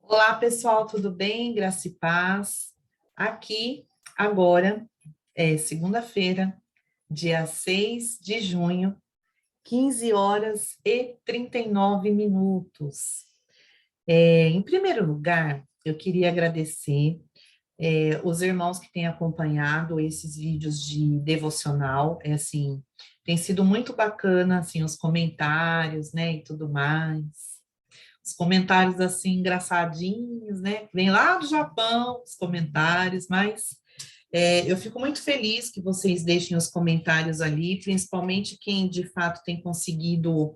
Olá, pessoal, tudo bem? Graça e paz. Aqui, agora, é segunda-feira, dia 6 de junho, 15 horas e 39 minutos. Em primeiro lugar, eu queria agradecer os irmãos que têm acompanhado esses vídeos de devocional. Assim, tem sido muito bacana, assim, os comentários, né, e tudo mais. Os comentários assim engraçadinhos, né? Vem lá do Japão os comentários, mas eu fico muito feliz que vocês deixem os comentários ali, principalmente quem de fato tem conseguido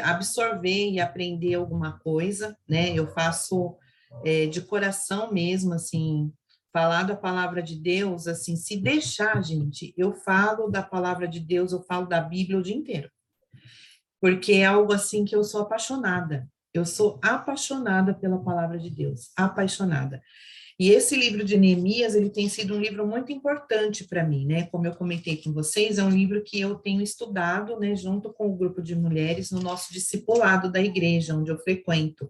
absorver e aprender alguma coisa, né? Eu faço de coração mesmo, assim, falar da palavra de Deus, assim, se deixar, gente, eu falo da palavra de Deus, eu falo da Bíblia o dia inteiro, porque é algo assim que eu sou apaixonada. Eu sou apaixonada pela palavra de Deus, apaixonada. E esse livro de Neemias, ele tem sido um livro muito importante para mim, né? Como eu comentei com vocês, é um livro que eu tenho estudado, né, junto com o grupo de mulheres no nosso discipulado da igreja, onde eu frequento.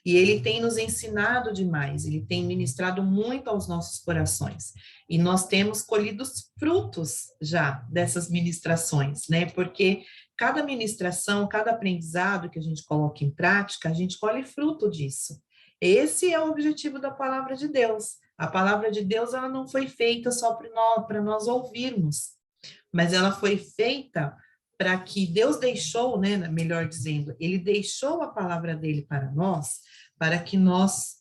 E ele tem nos ensinado demais, ele tem ministrado muito aos nossos corações. E nós temos colhido os frutos já dessas ministrações, né? Porque cada ministração, cada aprendizado que a gente coloca em prática, a gente colhe fruto disso. Esse é o objetivo da palavra de Deus. A palavra de Deus, ela não foi feita só para nós ouvirmos, mas ela foi feita para que Deus deixou, né, melhor dizendo, ele deixou a palavra dele para nós, para que nós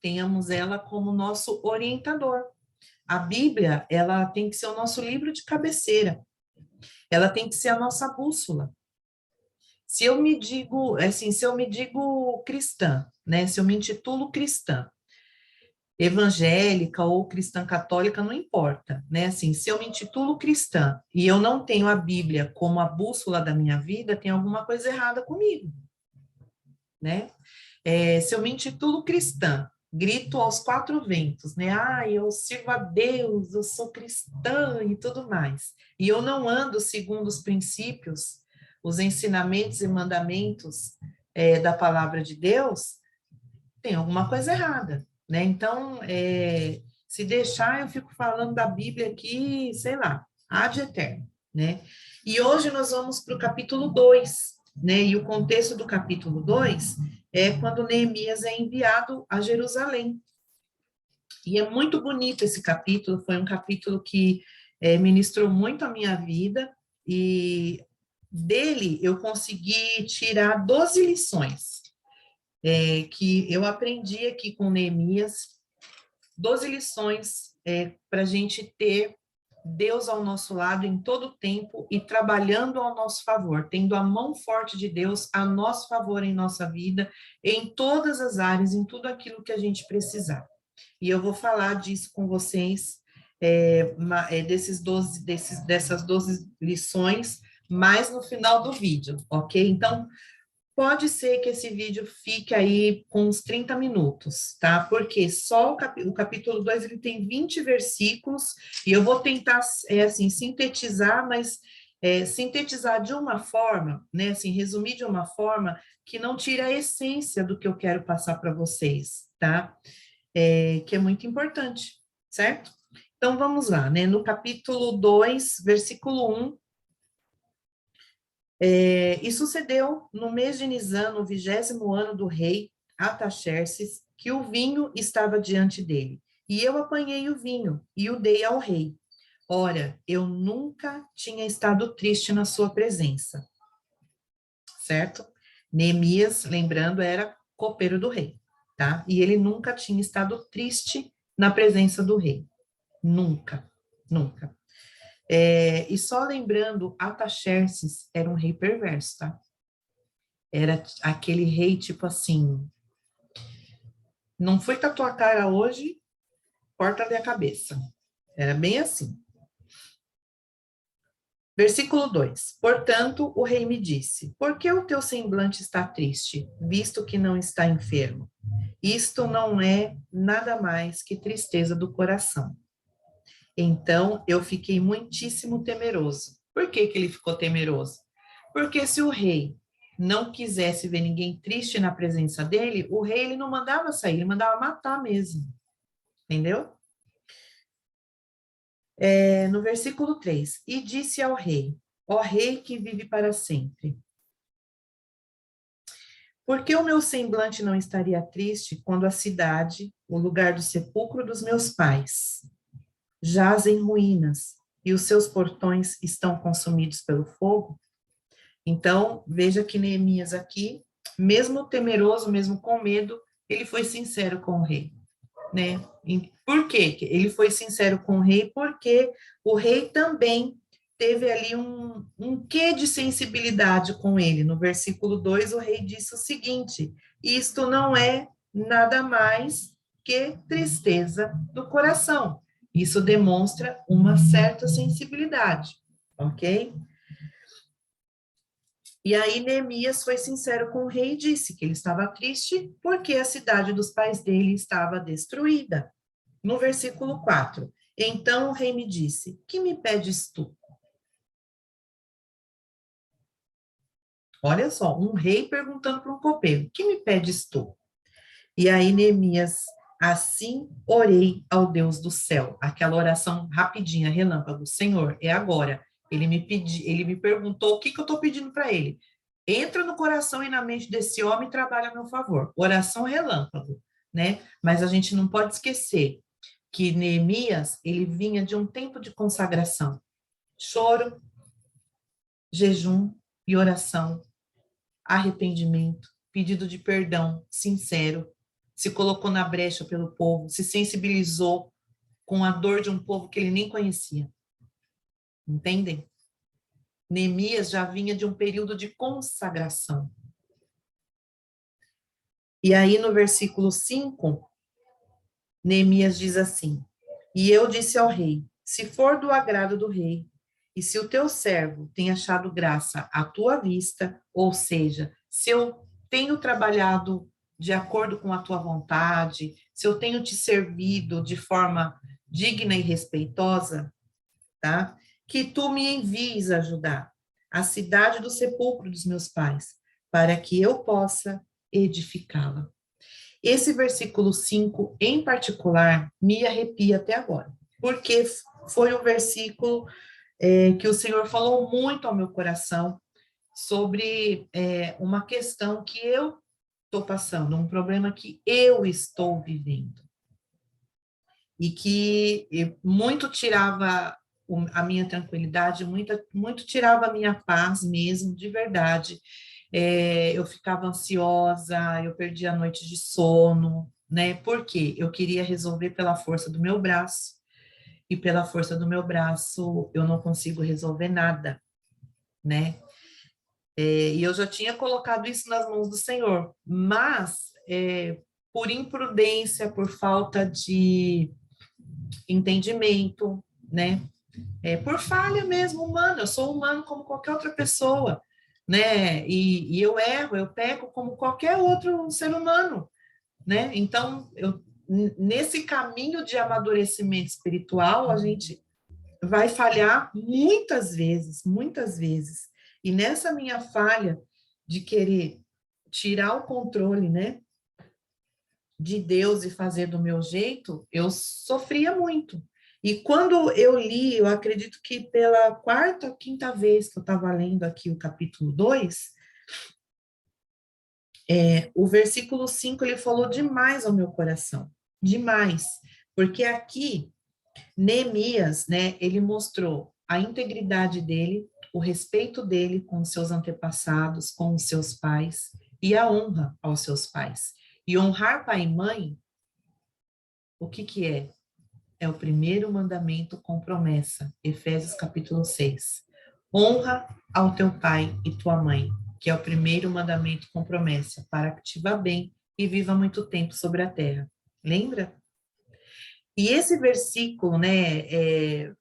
tenhamos ela como nosso orientador. A Bíblia, ela tem que ser o nosso livro de cabeceira, ela tem que ser a nossa bússola. Se eu me digo, assim, se eu me digo cristã, né, se eu me intitulo cristã, evangélica ou cristã católica, não importa, né? Assim, se eu me intitulo cristã e eu não tenho a Bíblia como a bússola da minha vida, tem alguma coisa errada comigo, né? Se eu me intitulo cristã, grito aos quatro ventos, né? Ah, eu sirvo a Deus, eu sou cristã e tudo mais. E eu não ando segundo os princípios, os ensinamentos e mandamentos da palavra de Deus, tem alguma coisa errada, né? Então, se deixar, eu fico falando da Bíblia aqui, sei lá, ad eterno, né? E hoje nós vamos para o capítulo 2, né? E o contexto do capítulo 2 é quando Neemias é enviado a Jerusalém. E é muito bonito esse capítulo, foi um capítulo que ministrou muito a minha vida, e dele eu consegui tirar 12 lições que eu aprendi aqui com Neemias, 12 lições para a gente ter Deus ao nosso lado em todo o tempo e trabalhando ao nosso favor, tendo a mão forte de Deus a nosso favor em nossa vida, em todas as áreas, em tudo aquilo que a gente precisar. E eu vou falar disso com vocês, dessas 12 lições, mais no final do vídeo, ok? Então, pode ser que esse vídeo fique aí com uns 30 minutos, tá? Porque só o capítulo 2 ele tem 20 versículos, e eu vou tentar, assim, sintetizar, mas sintetizar de uma forma, né? Assim, resumir de uma forma que não tire a essência do que eu quero passar para vocês, tá? Que é muito importante, certo? Então, vamos lá, né? No capítulo 2, versículo 1, e sucedeu no mês de Nisan, no 20º ano do rei Artaxerxes, que o vinho estava diante dele. E eu apanhei o vinho e o dei ao rei. Ora, eu nunca tinha estado triste na sua presença. Certo? Neemias, lembrando, era copeiro do rei, tá? E ele nunca tinha estado triste na presença do rei. Nunca, nunca. E só lembrando, Artaxerxes era um rei perverso, tá? Era aquele rei, tipo assim, não foi com a tua cara hoje, corta-lhe a cabeça. Era bem assim. Versículo 2. Portanto, o rei me disse, por que o teu semblante está triste, visto que não está enfermo? Isto não é nada mais que tristeza do coração. Então, eu fiquei muitíssimo temeroso. Por que que ele ficou temeroso? Porque se o rei não quisesse ver ninguém triste na presença dele, o rei ele não mandava sair, ele mandava matar mesmo, entendeu? No versículo 3, e disse ao rei, ó rei que vive para sempre, por que o meu semblante não estaria triste quando a cidade, o lugar do sepulcro dos meus pais, jaz em ruínas e os seus portões estão consumidos pelo fogo? Então, veja que Neemias aqui, mesmo temeroso, mesmo com medo, ele foi sincero com o rei, né? Por quê? Ele foi sincero com o rei porque o rei também teve ali um quê de sensibilidade com ele. No versículo 2, o rei disse o seguinte: isto não é nada mais que tristeza do coração. Isso demonstra uma certa sensibilidade, ok? E aí Neemias foi sincero com o rei e disse que ele estava triste porque a cidade dos pais dele estava destruída. No versículo 4, então o rei me disse, que me pedes tu? Olha só, um rei perguntando para um copeiro, que me pedes tu? E aí Neemias, assim orei ao Deus do céu, aquela oração rapidinha, relâmpago, Senhor, é agora. Ele me perguntou o que eu estou pedindo para ele. Entra no coração e na mente desse homem e trabalha a meu favor. Oração relâmpago, né? Mas a gente não pode esquecer que Neemias, ele vinha de um tempo de consagração, choro, jejum e oração, arrependimento, pedido de perdão sincero, se colocou na brecha pelo povo, se sensibilizou com a dor de um povo que ele nem conhecia. Entendem? Neemias já vinha de um período de consagração. E aí no versículo 5, Neemias diz assim: e eu disse ao rei, se for do agrado do rei, e se o teu servo tem achado graça à tua vista, ou seja, se eu tenho trabalhado de acordo com a tua vontade, se eu tenho te servido de forma digna e respeitosa, tá? Que tu me envies ajudar a cidade do sepulcro dos meus pais, para que eu possa edificá-la. Esse versículo 5, em particular, me arrepia até agora, porque foi um versículo que o Senhor falou muito ao meu coração sobre uma questão que eu estou passando, um problema que eu estou vivendo, e que muito tirava a minha tranquilidade, muito tirava a minha paz mesmo, de verdade. Eu ficava ansiosa, eu perdia a noite de sono, né? Porque eu queria resolver pela força do meu braço, e pela força do meu braço eu não consigo resolver nada, né? E eu já tinha colocado isso nas mãos do Senhor, mas por imprudência, por falta de entendimento, né? Por falha mesmo humana, eu sou humano como qualquer outra pessoa, né? E eu erro, eu peco como qualquer outro ser humano, né? Então, nesse caminho de amadurecimento espiritual, a gente vai falhar muitas vezes, muitas vezes. E nessa minha falha de querer tirar o controle, né, de Deus e fazer do meu jeito, eu sofria muito. E quando eu li, eu acredito que pela quarta ou quinta vez que eu estava lendo aqui o capítulo 2, o versículo 5 ele falou demais ao meu coração, demais. Porque aqui, Neemias, né, ele mostrou a integridade dele, o respeito dele com os seus antepassados, com os seus pais, e a honra aos seus pais. E honrar pai e mãe, o que que é? É o primeiro mandamento com promessa, Efésios capítulo 6. Honra ao teu pai e tua mãe, que é o primeiro mandamento com promessa, para que te vá bem e viva muito tempo sobre a terra. Lembra? E esse versículo, né,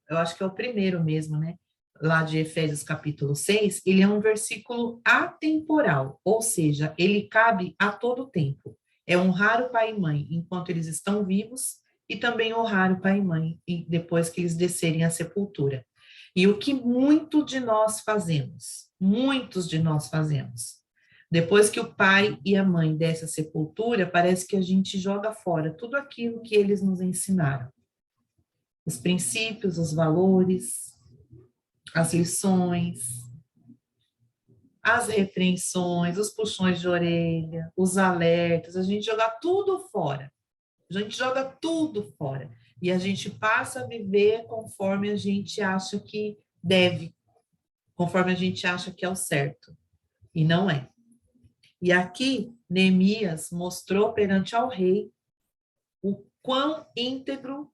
eu acho que é o primeiro mesmo, né, lá de Efésios capítulo 6, ele é um versículo atemporal, ou seja, ele cabe a todo tempo. É honrar o pai e mãe enquanto eles estão vivos e também honrar o pai e mãe depois que eles descerem à sepultura. E o que muito de nós fazemos, muitos de nós fazemos, Depois que o pai e a mãe dessa sepultura, parece que a gente joga fora tudo aquilo que eles nos ensinaram. Os princípios, os valores, as lições, as repreensões, os puxões de orelha, os alertas, a gente joga tudo fora. A gente joga tudo fora. E a gente passa a viver conforme a gente acha que deve, conforme a gente acha que é o certo. E não é. E aqui, Neemias mostrou perante ao rei o quão íntegro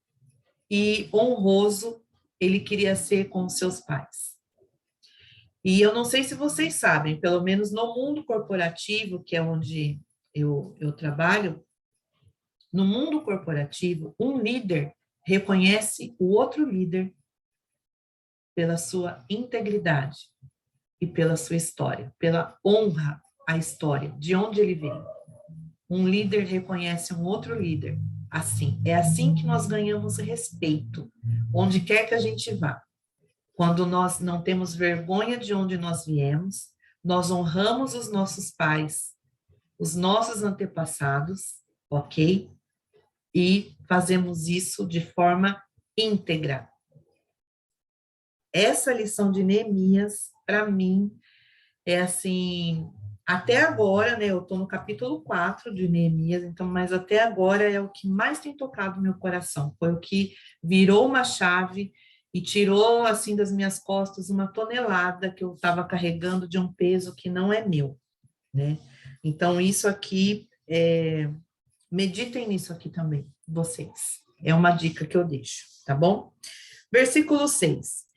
e honroso ele queria ser com os seus pais. E eu não sei se vocês sabem, pelo menos no mundo corporativo, que é onde eu trabalho, no mundo corporativo, um líder reconhece o outro líder pela sua integridade e pela sua história, pela honra à história, de onde ele veio. Um líder reconhece um outro líder assim. É assim que nós ganhamos respeito, onde quer que a gente vá. Quando nós não temos vergonha de onde nós viemos, nós honramos os nossos pais, os nossos antepassados, ok? E fazemos isso de forma íntegra. Essa lição de Neemias, para mim, é assim, até agora, né, eu estou no capítulo 4 de Neemias, então, mas até agora é o que mais tem tocado meu coração, foi o que virou uma chave e tirou, assim, das minhas costas uma tonelada que eu estava carregando de um peso que não é meu, né? Então, isso aqui, meditem nisso aqui também, vocês. É uma dica que eu deixo, tá bom? Versículo 6.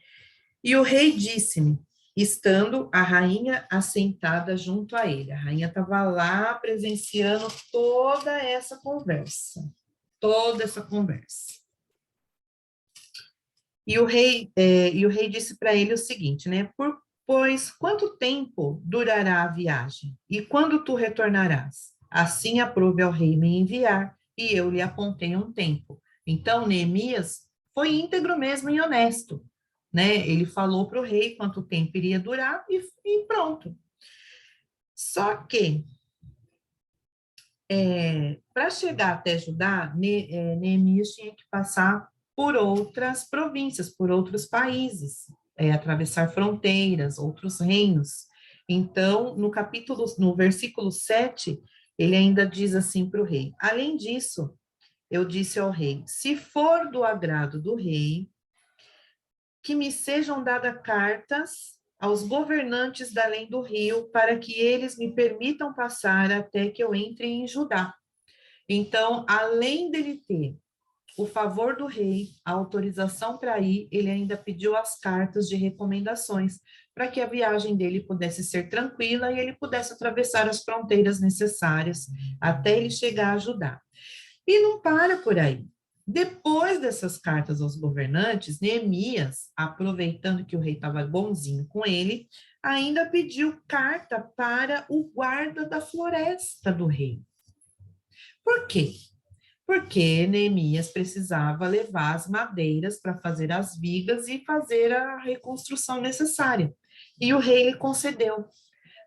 E o rei disse-me, estando a rainha assentada junto a ele. A rainha estava lá presenciando toda essa conversa. Toda essa conversa. E o rei disse para ele o seguinte, né? Pois quanto tempo durará a viagem? E quando tu retornarás? Assim aprove ao rei me enviar, e eu lhe apontei um tempo. Então, Neemias foi íntegro mesmo e honesto, né? Ele falou para o rei quanto tempo iria durar e pronto. Só que, para chegar até Judá, Neemias tinha que passar por outras províncias, por outros países, atravessar fronteiras, outros reinos. Então, no versículo 7, ele ainda diz assim para o rei: além disso, eu disse ao rei: se for do agrado do rei, que me sejam dadas cartas aos governantes da além do rio, para que eles me permitam passar até que eu entre em Judá. Então, além dele ter o favor do rei, a autorização para ir, ele ainda pediu as cartas de recomendações para que a viagem dele pudesse ser tranquila e ele pudesse atravessar as fronteiras necessárias até ele chegar a Judá. E não para por aí. Depois dessas cartas aos governantes, Neemias, aproveitando que o rei estava bonzinho com ele, ainda pediu carta para o guarda da floresta do rei. Por quê? Porque Neemias precisava levar as madeiras para fazer as vigas e fazer a reconstrução necessária. E o rei lhe concedeu.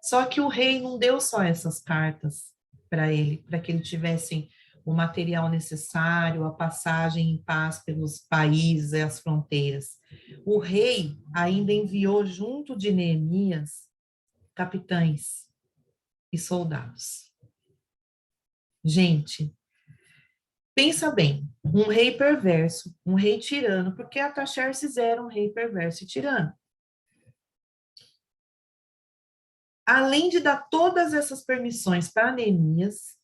Só que o rei não deu só essas cartas para ele, para que ele tivesse o material necessário, a passagem em paz pelos países e as fronteiras. O rei ainda enviou junto de Neemias capitães e soldados. Gente, pensa bem, um rei perverso, um rei tirano, porque Artaxerxes era um rei perverso e tirano. Além de dar todas essas permissões para Neemias,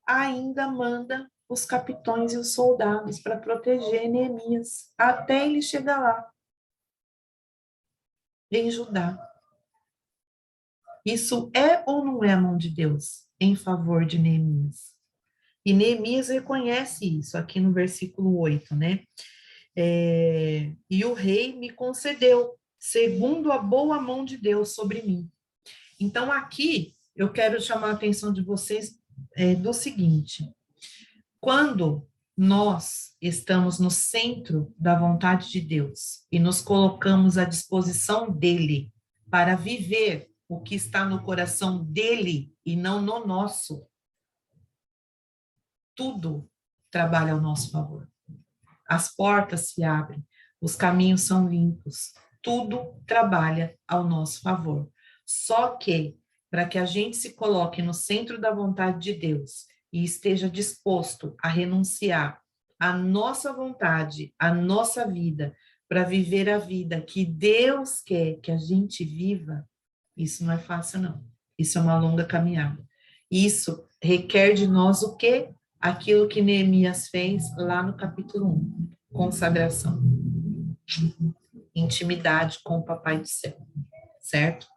ainda manda os capitães e os soldados para proteger Neemias até ele chegar lá, em Judá. Isso é ou não é a mão de Deus em favor de Neemias? E Neemias reconhece isso aqui no versículo 8, né? E o rei me concedeu, segundo a boa mão de Deus sobre mim. Então, aqui, eu quero chamar a atenção de vocês do seguinte: quando nós estamos no centro da vontade de Deus e nos colocamos à disposição dele para viver o que está no coração dele e não no nosso, tudo trabalha ao nosso favor. As portas se abrem, os caminhos são limpos, tudo trabalha ao nosso favor. Só que, para que a gente se coloque no centro da vontade de Deus e esteja disposto a renunciar à nossa vontade, à nossa vida, para viver a vida que Deus quer que a gente viva, isso não é fácil, não. Isso é uma longa caminhada. Isso requer de nós o quê? Aquilo que Neemias fez lá no capítulo 1, consagração, intimidade com o Papai do Céu, certo?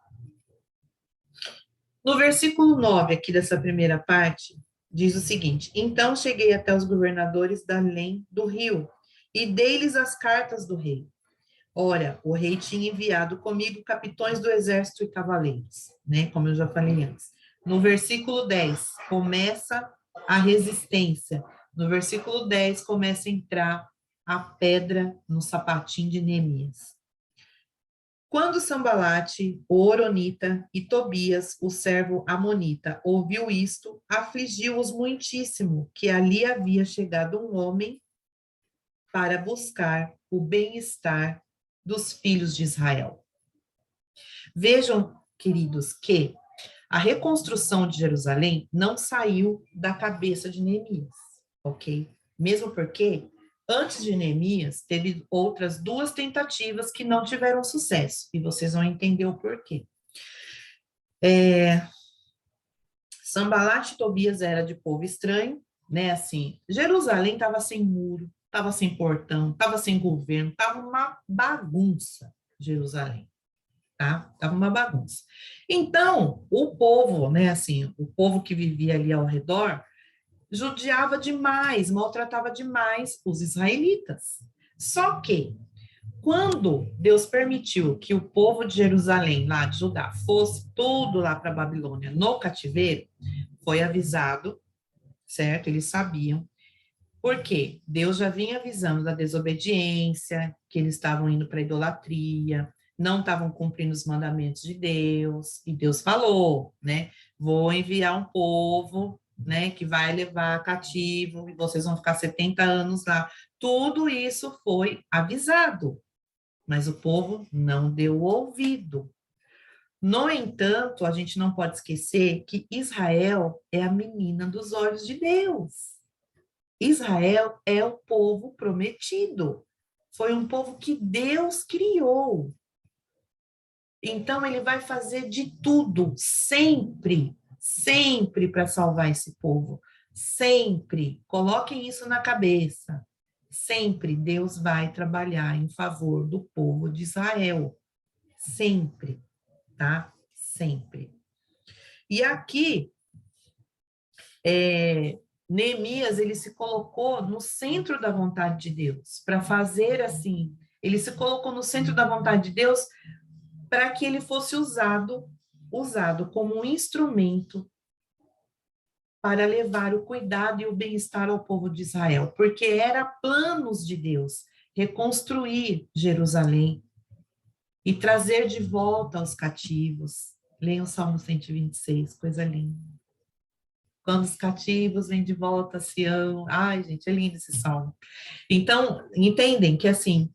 No versículo 9 aqui dessa primeira parte, diz o seguinte: então cheguei até os governadores da além do rio e dei-lhes as cartas do rei. Ora, o rei tinha enviado comigo capitões do exército e cavaleiros, né? Como eu já falei antes. No versículo 10, começa a resistência. No versículo 10, começa a entrar a pedra no sapatinho de Neemias. Quando Sambalate, o Horonita, e Tobias, o servo Amonita, ouviu isto, afligiu-os muitíssimo, que ali havia chegado um homem para buscar o bem-estar dos filhos de Israel. Vejam, queridos, que a reconstrução de Jerusalém não saiu da cabeça de Neemias, ok? Mesmo porque, antes de Neemias, teve outras duas tentativas que não tiveram sucesso, e vocês vão entender o porquê. Sambalat e Tobias era de povo estranho, né? Assim, Jerusalém estava sem muro, estava sem portão, estava sem governo, estava uma bagunça, Jerusalém, tá? Estava uma bagunça. Então, o povo, né, assim, o povo que vivia ali ao redor, judiava demais, maltratava demais os israelitas. Só que, quando Deus permitiu que o povo de Jerusalém, lá de Judá, fosse tudo lá para a Babilônia no cativeiro, foi avisado, certo? Eles sabiam. Por quê? Deus já vinha avisando da desobediência, que eles estavam indo para a idolatria, não estavam cumprindo os mandamentos de Deus, e Deus falou, né? Vou enviar um povo, né, que vai levar cativo, e vocês vão ficar 70 anos lá. Tudo isso foi avisado, mas o povo não deu ouvido. No entanto, a gente não pode esquecer que Israel é a menina dos olhos de Deus. Israel é o povo prometido. Foi um povo que Deus criou. Então, ele vai fazer de tudo, sempre, sempre para salvar esse povo. Sempre. Coloquem isso na cabeça. Sempre Deus vai trabalhar em favor do povo de Israel. Sempre, tá? Sempre. E aqui, Neemias, ele se colocou no centro da vontade de Deus, para fazer assim, ele se colocou no centro da vontade de Deus para que ele fosse usado como um instrumento para levar o cuidado e o bem-estar ao povo de Israel, porque era planos de Deus reconstruir Jerusalém e trazer de volta os cativos. Leiam o Salmo 126, coisa linda. Quando os cativos vêm de volta a Sião. Ai, gente, é lindo esse salmo. Então, entendem que, assim,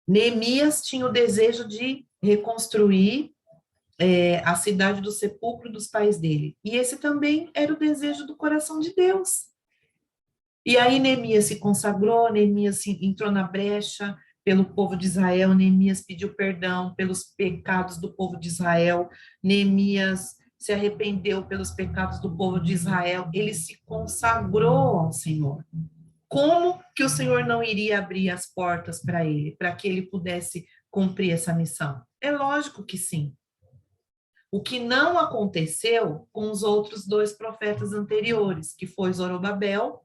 Neemias tinha o desejo de reconstruir a cidade do sepulcro dos pais dele. E esse também era o desejo do coração de Deus. E aí Neemias se consagrou, Neemias entrou na brecha pelo povo de Israel, Neemias pediu perdão pelos pecados do povo de Israel, Neemias se arrependeu pelos pecados do povo de Israel, ele se consagrou ao Senhor. Como que o Senhor não iria abrir as portas para ele, para que ele pudesse cumprir essa missão? É lógico que sim. O que não aconteceu com os outros dois profetas anteriores, que foi Zorobabel.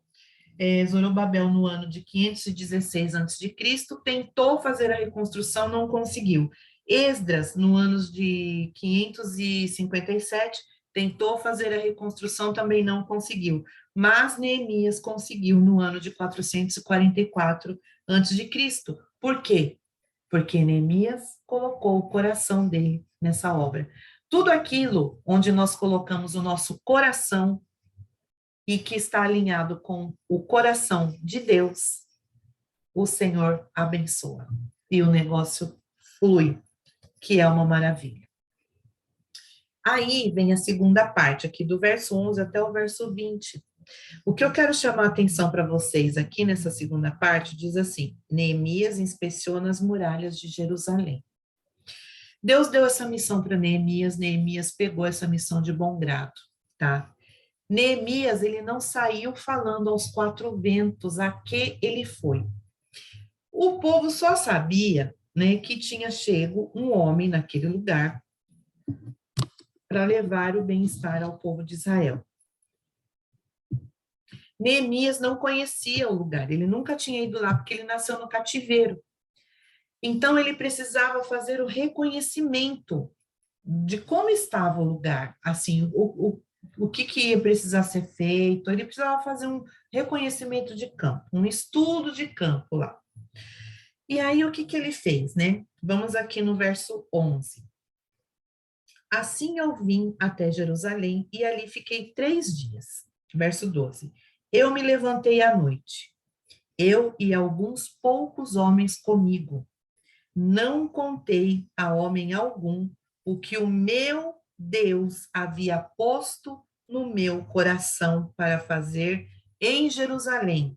Zorobabel, no ano de 516 a.C., tentou fazer a reconstrução, não conseguiu. Esdras, no ano de 557, tentou fazer a reconstrução, também não conseguiu. Mas Neemias conseguiu no ano de 444 a.C. Por quê? Porque Neemias colocou o coração dele nessa obra. Tudo aquilo onde nós colocamos o nosso coração e que está alinhado com o coração de Deus, o Senhor abençoa. E o negócio flui, que é uma maravilha. Aí vem a segunda parte, aqui do verso 11 até o verso 20. O que eu quero chamar a atenção para vocês aqui nessa segunda parte, diz assim: Neemias inspeciona as muralhas de Jerusalém. Deus deu essa missão para Neemias, Neemias pegou essa missão de bom grado, tá? Neemias, ele não saiu falando aos quatro ventos a que ele foi. O povo só sabia, né, que tinha chego um homem naquele lugar para levar o bem-estar ao povo de Israel. Neemias não conhecia o lugar, ele nunca tinha ido lá, porque ele nasceu no cativeiro. Então, ele precisava fazer o reconhecimento de como estava o lugar, assim, o que ia precisar ser feito, ele precisava fazer um reconhecimento de campo, um estudo de campo lá. E aí, o que ele fez, né? Vamos aqui no verso 11. Assim eu vim até Jerusalém e ali fiquei 3 dias. Verso 12. Eu me levantei à noite, eu e alguns poucos homens comigo. Não contei a homem algum o que o meu Deus havia posto no meu coração para fazer em Jerusalém.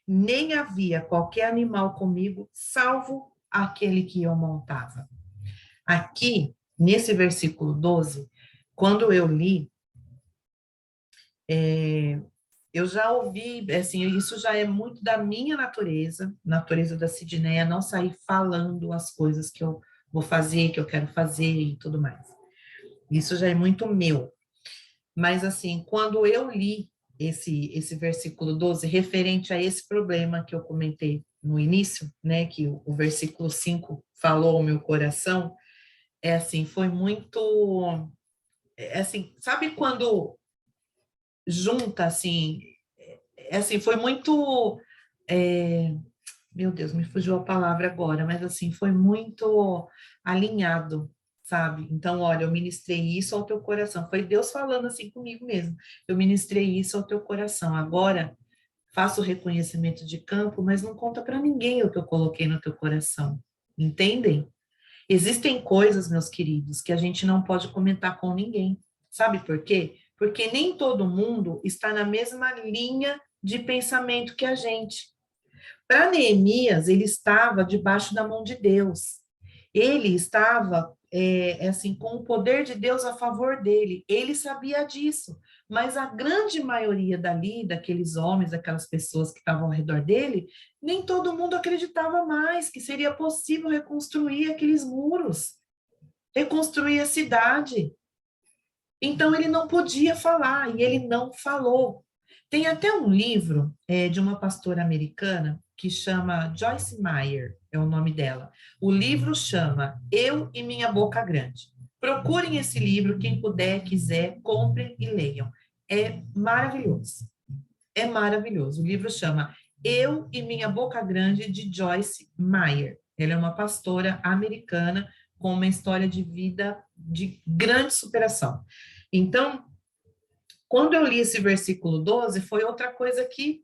Nem havia qualquer animal comigo, salvo aquele que eu montava. Aqui, nesse versículo 12, quando eu li, eu já ouvi, assim, isso já é muito da minha natureza da Sidneia, não sair falando as coisas que eu vou fazer, que eu quero fazer e tudo mais. Isso já é muito meu. Mas, assim, quando eu li esse versículo 12, referente a esse problema que eu comentei no início, né, que o versículo 5 falou ao meu coração, é assim, foi muito, é assim, sabe quando junta, assim, assim, foi muito, é, meu Deus, me fugiu a palavra agora, mas assim, foi muito alinhado, sabe? Então, olha, eu ministrei isso ao teu coração. Foi Deus falando assim comigo mesmo. Eu ministrei isso ao teu coração. Agora, faço o reconhecimento de campo, mas não conta para ninguém o que eu coloquei no teu coração. Entendem? Existem coisas, meus queridos, que a gente não pode comentar com ninguém. Sabe por quê? Porque nem todo mundo está na mesma linha de pensamento que a gente. Para Neemias, ele estava debaixo da mão de Deus. Ele estava, assim, com o poder de Deus a favor dele. Ele sabia disso. Mas a grande maioria dali, daqueles homens, daquelas pessoas que estavam ao redor dele, nem todo mundo acreditava mais que seria possível reconstruir aqueles muros, reconstruir a cidade. Então, ele não podia falar, e ele não falou. Tem até um livro de uma pastora americana que chama Joyce Meyer, é o nome dela. O livro chama Eu e Minha Boca Grande. Procurem esse livro, quem puder, quiser, comprem e leiam. É maravilhoso. É maravilhoso. O livro chama Eu e Minha Boca Grande, de Joyce Meyer. Ela é uma pastora americana com uma história de vida de grande superação. Então, quando eu li esse versículo 12, foi outra coisa que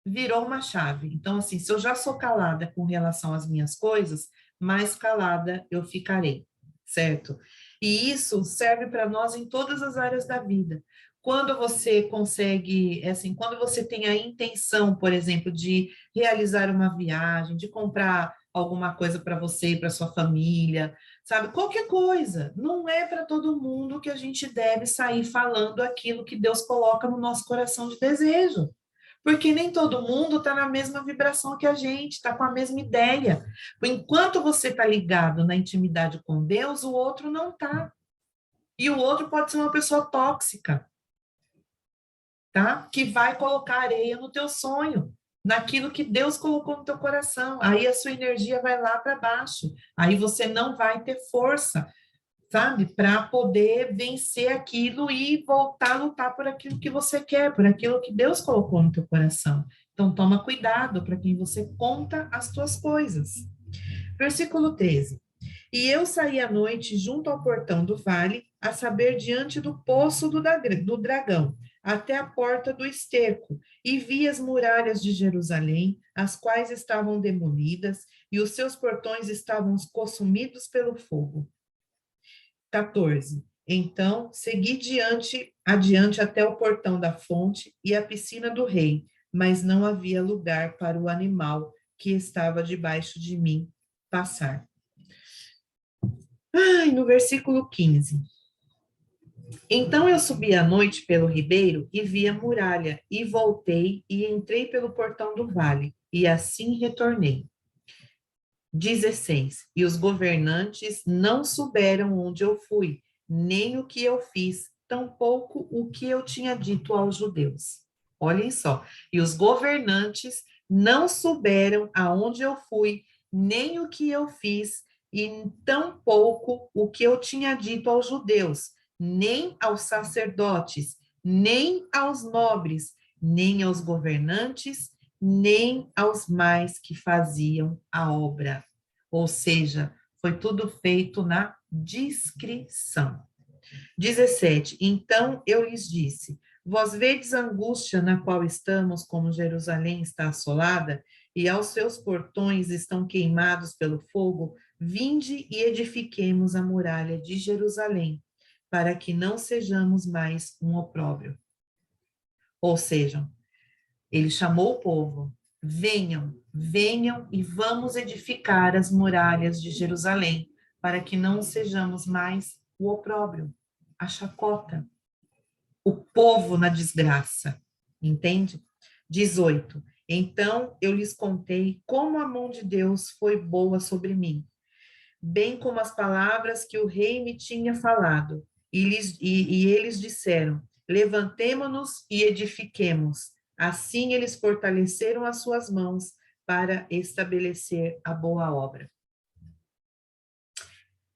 virou uma chave. Então, assim, se eu já sou calada com relação às minhas coisas, mais calada eu ficarei, certo? E isso serve para nós em todas as áreas da vida. Quando você consegue, assim, quando você tem a intenção, por exemplo, de realizar uma viagem, de comprar alguma coisa para você e para sua família, sabe? Qualquer coisa. Não é para todo mundo que a gente deve sair falando aquilo que Deus coloca no nosso coração de desejo. Porque nem todo mundo está na mesma vibração que a gente, está com a mesma ideia. Enquanto você está ligado na intimidade com Deus, o outro não está. E o outro pode ser uma pessoa tóxica, tá? Que vai colocar areia no teu sonho, naquilo que Deus colocou no teu coração. Aí a sua energia vai lá para baixo. Aí você não vai ter força, sabe? Para poder vencer aquilo e voltar a lutar por aquilo que você quer, por aquilo que Deus colocou no teu coração. Então, toma cuidado para quem você conta as tuas coisas. Versículo 13. E eu saí à noite junto ao portão do vale, a saber, diante do poço do dragão, até a porta do esterco, e vi as muralhas de Jerusalém, as quais estavam demolidas, e os seus portões estavam consumidos pelo fogo. 14. Então, segui adiante até o portão da fonte e a piscina do rei, mas não havia lugar para o animal que estava debaixo de mim passar. Ai, no versículo 15. Então eu subi à noite pelo ribeiro e vi a muralha, e voltei e entrei pelo portão do vale, e assim retornei. 16. E os governantes não souberam onde eu fui, nem o que eu fiz, tampouco o que eu tinha dito aos judeus. Olhem só. E os governantes não souberam aonde eu fui, nem o que eu fiz, e tampouco o que eu tinha dito aos judeus, nem aos sacerdotes, nem aos nobres, nem aos governantes, nem aos mais que faziam a obra. Ou seja, foi tudo feito na discrição. 17. Então eu lhes disse: vós vedes a angústia na qual estamos, como Jerusalém está assolada, e aos seus portões estão queimados pelo fogo? Vinde e edifiquemos a muralha de Jerusalém, para que não sejamos mais um opróbrio. Ou seja, ele chamou o povo: venham, venham e vamos edificar as muralhas de Jerusalém, para que não sejamos mais o opróbrio, a chacota, o povo na desgraça. Entende? 18. Então eu lhes contei como a mão de Deus foi boa sobre mim, bem como as palavras que o rei me tinha falado. E eles disseram: levantemo-nos e edifiquemos. Assim eles fortaleceram as suas mãos para estabelecer a boa obra.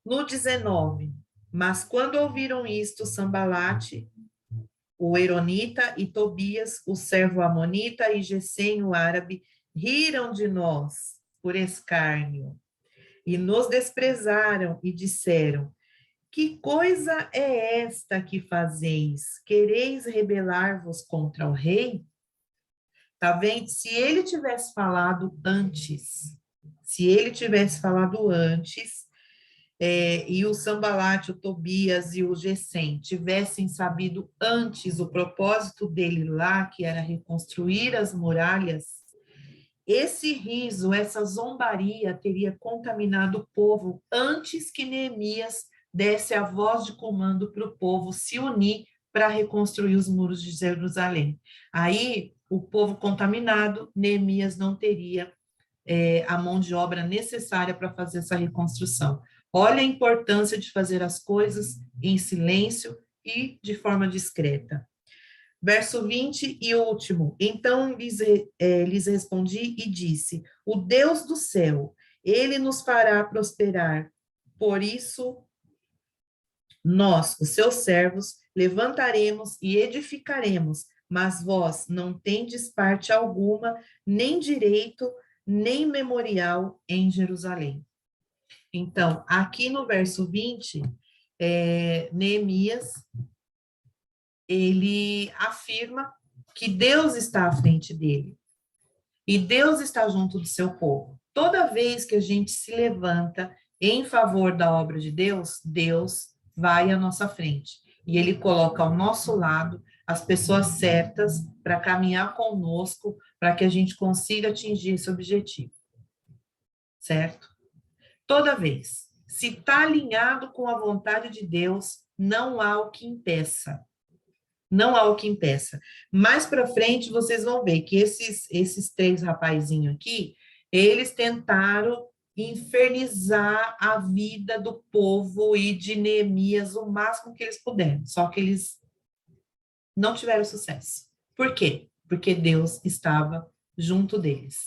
No 19, mas quando ouviram isto, Sambalate, o Eronita, e Tobias, o servo amonita, e Gesem, o árabe, riram de nós por escárnio e nos desprezaram e disseram: que coisa é esta que fazeis? Quereis rebelar-vos contra o rei? Tá vendo? Se ele tivesse falado antes, e o Sambalate, o Tobias e o Gesem tivessem sabido antes o propósito dele lá, que era reconstruir as muralhas, esse riso, essa zombaria teria contaminado o povo antes que Neemias desse a voz de comando para o povo se unir para reconstruir os muros de Jerusalém. Aí, o povo contaminado, Neemias não teria a mão de obra necessária para fazer essa reconstrução. Olha a importância de fazer as coisas em silêncio e de forma discreta. Verso 20 e último. Então lhes respondi e disse: o Deus do céu, ele nos fará prosperar. Por isso, nós, os seus servos, levantaremos e edificaremos, mas vós não tendes parte alguma, nem direito, nem memorial em Jerusalém. Então, aqui no verso 20, Neemias ele afirma que Deus está à frente dele e Deus está junto do seu povo. Toda vez que a gente se levanta em favor da obra de Deus, Deus vai à nossa frente e ele coloca ao nosso lado as pessoas certas para caminhar conosco, para que a gente consiga atingir esse objetivo. Certo? Toda vez. Se está alinhado com a vontade de Deus, não há o que impeça. Não há o que impeça. Mais para frente, vocês vão ver que esses três rapazinhos aqui, eles tentaram infernizar a vida do povo e de Neemias o máximo que eles puderam. Só que eles não tiveram sucesso. Por quê? Porque Deus estava junto deles.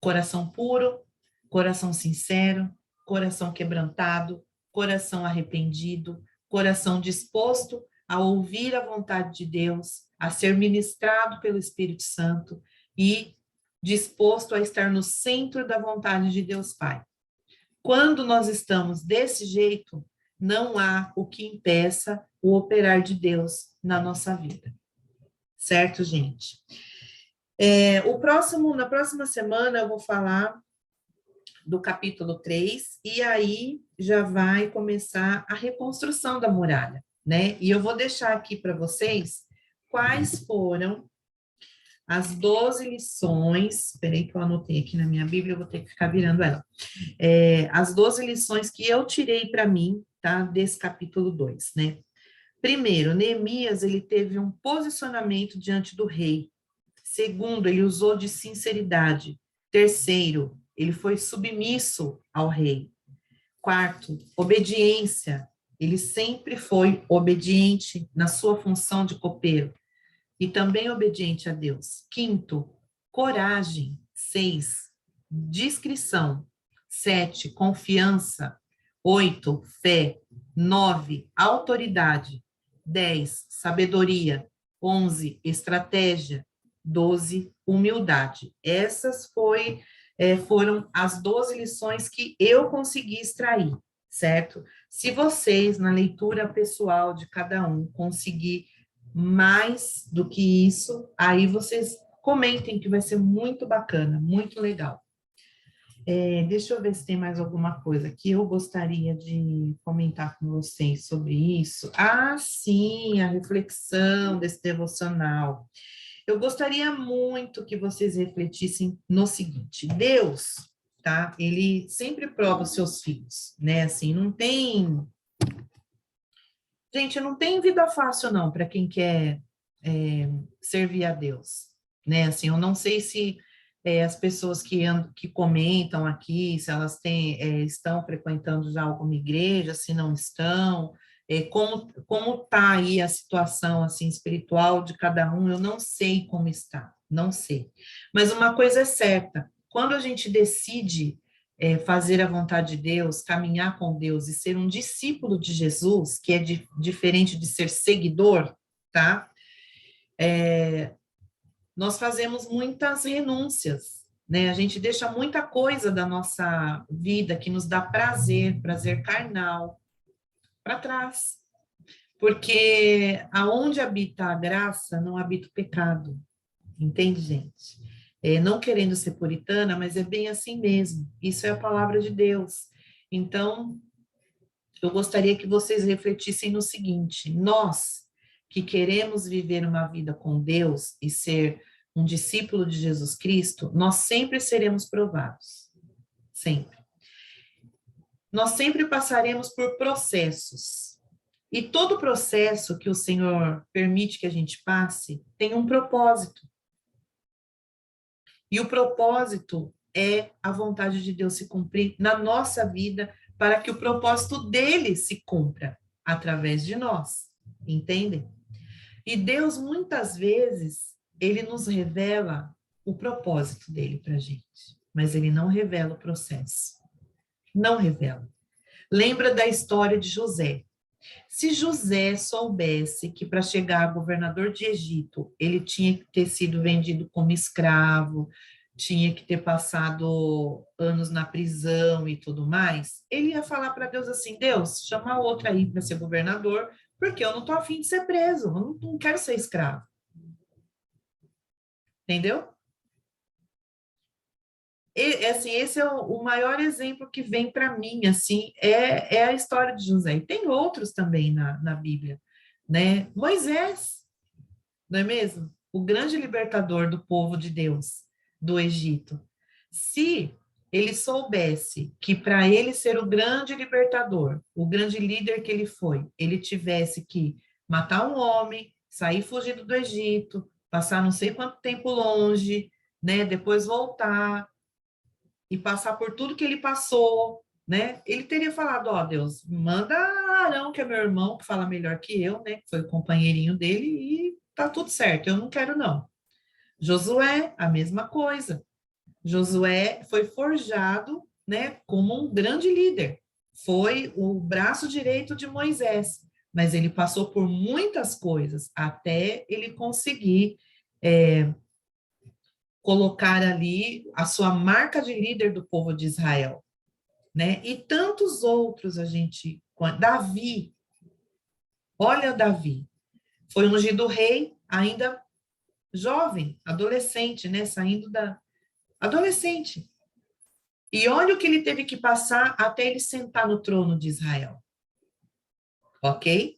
Coração puro, coração sincero, coração quebrantado, coração arrependido, coração disposto a ouvir a vontade de Deus, a ser ministrado pelo Espírito Santo e disposto a estar no centro da vontade de Deus Pai. Quando nós estamos desse jeito, não há o que impeça o operar de Deus na nossa vida. Certo, gente? Na próxima semana eu vou falar do capítulo 3, e aí já vai começar a reconstrução da muralha, né? E eu vou deixar aqui para vocês quais foram as 12 lições, espera que eu anotei aqui na minha Bíblia, eu vou ter que ficar virando ela. As 12 lições que eu tirei para mim, tá, desse capítulo 2, né? Primeiro, Neemias, ele teve um posicionamento diante do rei. Segundo, ele usou de sinceridade. Terceiro, ele foi submisso ao rei. Quarto, obediência. Ele sempre foi obediente na sua função de copeiro e também obediente a Deus. Quinto, coragem. 6, discrição. 7, confiança. 8, fé. 9, autoridade. 10, sabedoria. 11, estratégia. 12, humildade. Foram as 12 lições que eu consegui extrair, certo? Se vocês, na leitura pessoal de cada um, conseguir mais do que isso, aí vocês comentem que vai ser muito bacana, muito legal. Deixa eu ver se tem mais alguma coisa que eu gostaria de comentar com vocês sobre isso. Ah, sim, a reflexão desse devocional. Eu gostaria muito que vocês refletissem no seguinte: Deus, tá? Ele sempre prova os seus filhos, né? Assim, não tem. Gente, não tem vida fácil, não, para quem quer servir a Deus, né? Assim, eu não sei se as pessoas que comentam aqui, se elas estão frequentando já alguma igreja, se não estão, como tá aí a situação, assim, espiritual de cada um, eu não sei como está, não sei. Mas uma coisa é certa, quando a gente decide fazer a vontade de Deus, caminhar com Deus e ser um discípulo de Jesus, que é diferente de ser seguidor, tá? Nós fazemos muitas renúncias, né? A gente deixa muita coisa da nossa vida que nos dá prazer, prazer carnal, para trás. Porque aonde habita a graça, não habita o pecado. Entende, gente? Não querendo ser puritana, mas é bem assim mesmo. Isso é a palavra de Deus. Então, eu gostaria que vocês refletissem no seguinte: nós que queremos viver uma vida com Deus e ser um discípulo de Jesus Cristo, nós sempre seremos provados. Sempre. Nós sempre passaremos por processos. E todo processo que o Senhor permite que a gente passe tem um propósito. E o propósito é a vontade de Deus se cumprir na nossa vida para que o propósito dele se cumpra através de nós. Entendem? E Deus, muitas vezes, ele nos revela o propósito dele para a gente, mas ele não revela o processo. Não revela. Lembra da história de José. Se José soubesse que para chegar a governador de Egito, ele tinha que ter sido vendido como escravo, tinha que ter passado anos na prisão e tudo mais, ele ia falar para Deus assim: Deus, chama outro aí para ser governador, porque eu não estou afim de ser preso, eu não quero ser escravo. Entendeu? Assim, esse é o maior exemplo que vem para mim, assim, é a história de José. E tem outros também na Bíblia, né? Moisés, não é mesmo? O grande libertador do povo de Deus, do Egito. Se ele soubesse que para ele ser o grande libertador, o grande líder que ele foi, ele tivesse que matar um homem, sair fugido do Egito, passar não sei quanto tempo longe, né? Depois voltar e passar por tudo que ele passou, né? Ele teria falado: ó, Deus, manda Arão, que é meu irmão, que fala melhor que eu, né? Que foi o companheirinho dele, e tá tudo certo, eu não quero, não. Josué, a mesma coisa. Josué foi forjado, né, como um grande líder. Foi o braço direito de Moisés, mas ele passou por muitas coisas até ele conseguir colocar ali a sua marca de líder do povo de Israel. né? E tantos outros Davi, olha Davi, foi ungido rei ainda jovem, adolescente, né? Saindo da adolescente. E olha o que ele teve que passar até ele sentar no trono de Israel. Ok?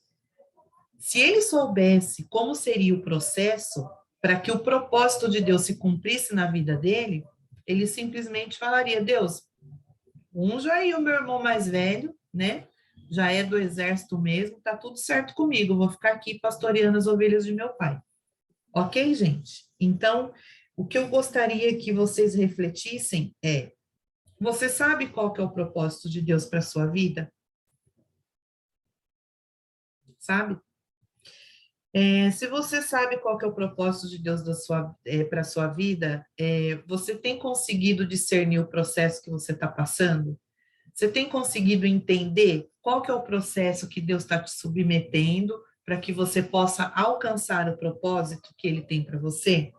Se ele soubesse como seria o processo para que o propósito de Deus se cumprisse na vida dele, ele simplesmente falaria: Deus, unja aí o meu irmão mais velho, né? Já é do exército mesmo, tá tudo certo comigo, vou ficar aqui pastoreando as ovelhas de meu pai. Ok, gente? Então, o que eu gostaria que vocês refletissem é: você sabe qual que é o propósito de Deus para a sua vida? Sabe? Se você sabe qual que é o propósito de Deus para a sua vida, você tem conseguido discernir o processo que você está passando? Você tem conseguido entender qual que é o processo que Deus está te submetendo para que você possa alcançar o propósito que Ele tem para você?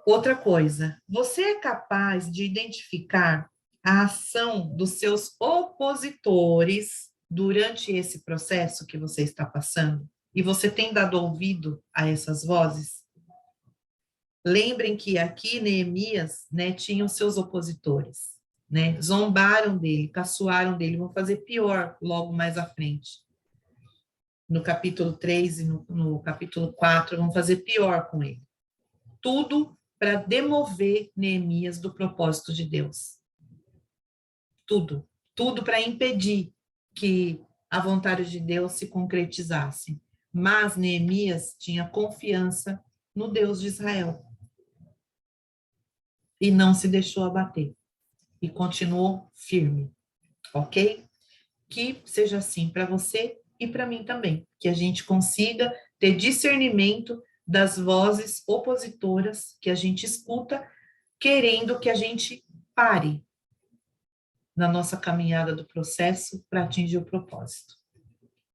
Outra coisa, você é capaz de identificar a ação dos seus opositores durante esse processo que você está passando? E você tem dado ouvido a essas vozes? Lembrem que aqui Neemias, né, tinha os seus opositores, né? Zombaram dele, caçoaram dele, vão fazer pior logo mais à frente. No capítulo 3 e no capítulo 4, vão fazer pior com ele. Tudo para demover Neemias do propósito de Deus. Tudo. Tudo para impedir que a vontade de Deus se concretizasse. Mas Neemias tinha confiança no Deus de Israel. E não se deixou abater. E continuou firme. Ok? Que seja assim para você e para mim também. Que a gente consiga ter discernimento das vozes opositoras que a gente escuta, querendo que a gente pare na nossa caminhada do processo para atingir o propósito.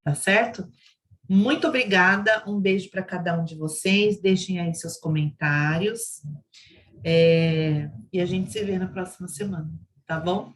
Tá certo? Muito obrigada, um beijo para cada um de vocês, deixem aí seus comentários, e a gente se vê na próxima semana, tá bom?